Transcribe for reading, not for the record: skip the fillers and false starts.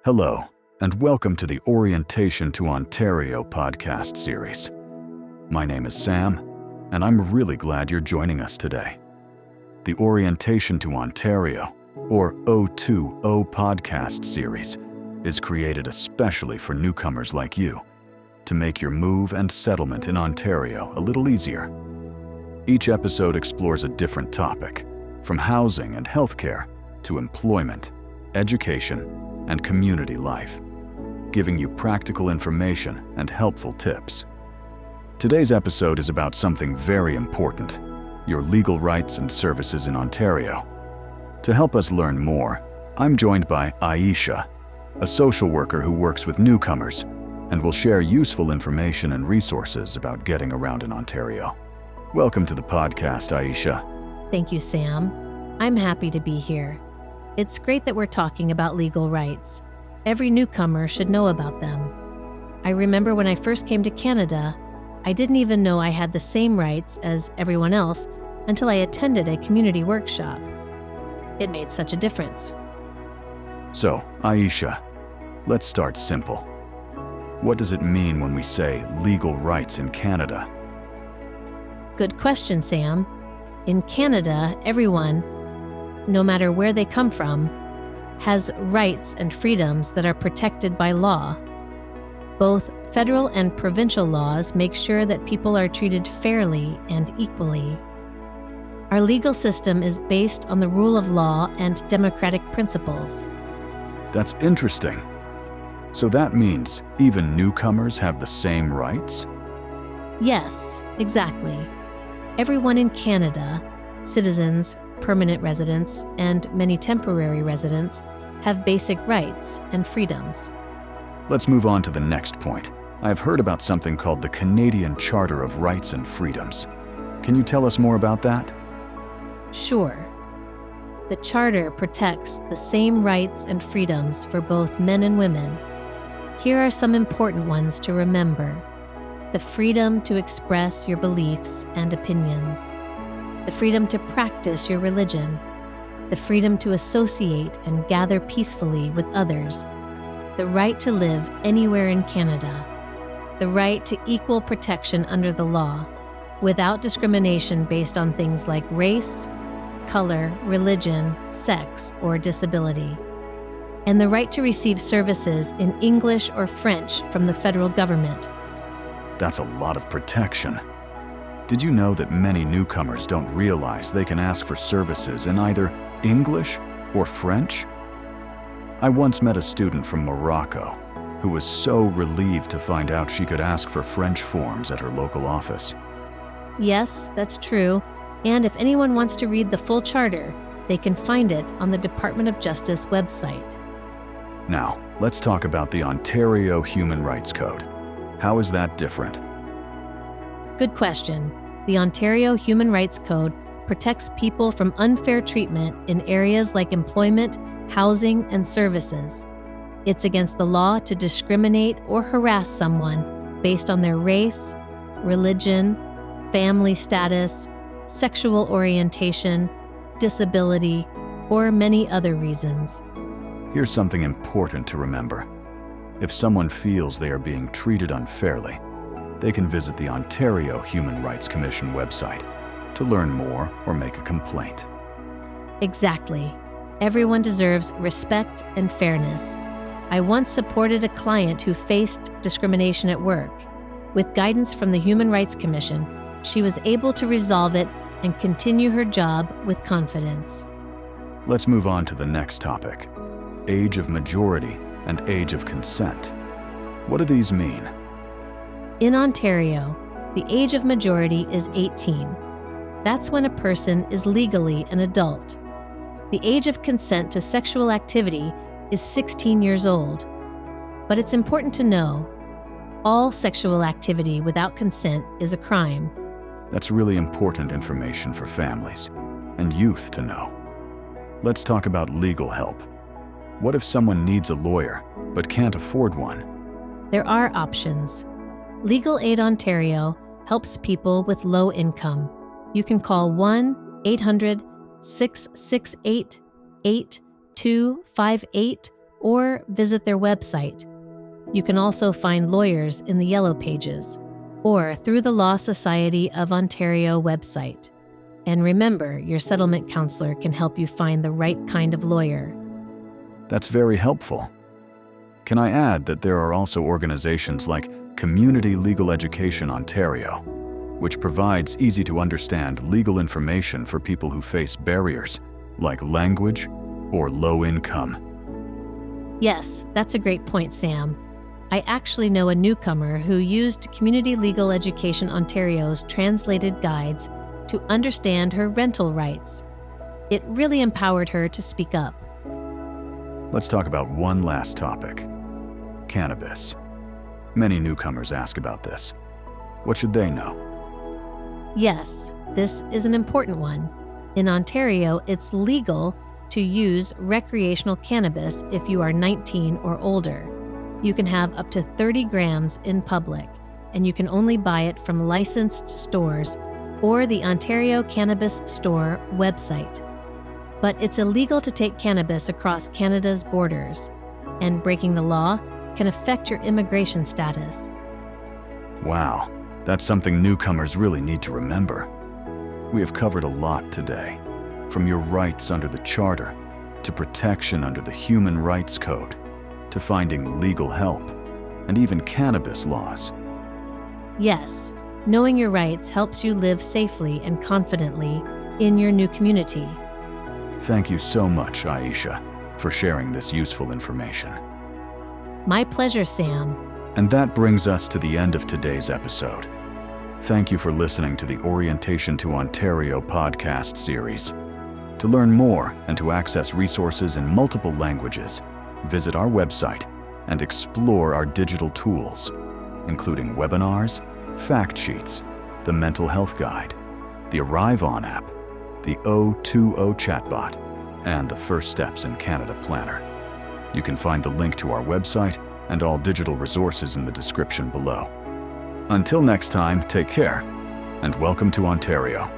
Hello, and welcome to the Orientation to Ontario podcast series. My name is Sam, and I'm really glad you're joining us today. The Orientation to Ontario, or O2O podcast series, is created especially for newcomers like you to make your move and settlement in Ontario a little easier. Each episode explores a different topic, from housing and healthcare to employment, education, and community life, giving you practical information and helpful tips. Today's episode is about something very important: your legal rights and services in Ontario. To help us learn more, I'm joined by Aisha, a social worker who works with newcomers and will share useful information and resources about getting around in Ontario. Welcome to the podcast, Aisha. Thank you, Sam. I'm happy to be here. It's great that we're talking about legal rights. Every newcomer should know about them. I remember when I first came to Canada, I didn't even know I had the same rights as everyone else until I attended a community workshop. It made such a difference. So, Aisha, let's start simple. What does it mean when we say legal rights in Canada? Good question, Sam. In Canada, everyone, no matter where they come from, has rights and freedoms that are protected by law. Both federal and provincial laws make sure that people are treated fairly and equally. Our legal system is based on the rule of law and democratic principles. That's interesting. So that means even newcomers have the same rights? Yes, exactly. Everyone in Canada, citizens, permanent residents, and many temporary residents, have basic rights and freedoms. Let's move on to the next point. I've heard about something called the Canadian Charter of Rights and Freedoms. Can you tell us more about that? Sure. The Charter protects the same rights and freedoms for both men and women. Here are some important ones to remember: the freedom to express your beliefs and opinions, the freedom to practice your religion, the freedom to associate and gather peacefully with others, the right to live anywhere in Canada, the right to equal protection under the law, without discrimination based on things like race, color, religion, sex, or disability, and the right to receive services in English or French from the federal government. That's a lot of protection. Did you know that many newcomers don't realize they can ask for services in either English or French? I once met a student from Morocco who was so relieved to find out she could ask for French forms at her local office. Yes, that's true. And if anyone wants to read the full charter, they can find it on the Department of Justice website. Now, let's talk about the Ontario Human Rights Code. How is that different? Good question. The Ontario Human Rights Code protects people from unfair treatment in areas like employment, housing, and services. It's against the law to discriminate or harass someone based on their race, religion, family status, sexual orientation, disability, or many other reasons. Here's something important to remember. If someone feels they are being treated unfairly, they can visit the Ontario Human Rights Commission website to learn more or make a complaint. Exactly. Everyone deserves respect and fairness. I once supported a client who faced discrimination at work. With guidance from the Human Rights Commission, she was able to resolve it and continue her job with confidence. Let's move on to the next topic: age of majority and age of consent. What do these mean? In Ontario, the age of majority is 18. That's when a person is legally an adult. The age of consent to sexual activity is 16 years old. But it's important to know, all sexual activity without consent is a crime. That's really important information for families and youth to know. Let's talk about legal help. What if someone needs a lawyer but can't afford one? There are options. Legal Aid Ontario helps people with low income. You can call 1-800-668-8258 or visit their website. You can also find lawyers in the Yellow Pages or through the Law Society of Ontario website. And remember, your settlement counselor can help you find the right kind of lawyer. That's very helpful. Can I add that there are also organizations like Community Legal Education Ontario, which provides easy-to-understand legal information for people who face barriers like language or low income. Yes, that's a great point, Sam. I actually know a newcomer who used Community Legal Education Ontario's translated guides to understand her rental rights. It really empowered her to speak up. Let's talk about one last topic: cannabis. Many newcomers ask about this. What should they know? Yes, this is an important one. In Ontario, it's legal to use recreational cannabis if you are 19 or older. You can have up to 30 grams in public, and you can only buy it from licensed stores or the Ontario Cannabis Store website. But it's illegal to take cannabis across Canada's borders, and breaking the law can affect your immigration status. Wow, that's something newcomers really need to remember. We have covered a lot today, from your rights under the Charter, to protection under the Human Rights Code, to finding legal help, and even cannabis laws. Yes, knowing your rights helps you live safely and confidently in your new community. Thank you so much, Aisha, for sharing this useful information. My pleasure, Sam. And that brings us to the end of today's episode. Thank you for listening to the Orientation to Ontario podcast series. To learn more and to access resources in multiple languages, visit our website and explore our digital tools, including webinars, fact sheets, the Mental Health Guide, the Arrive On app, the O20 chatbot, and the First Steps in Canada Planner. You can find the link to our website and all digital resources in the description below. Until next time, take care, and welcome to Ontario.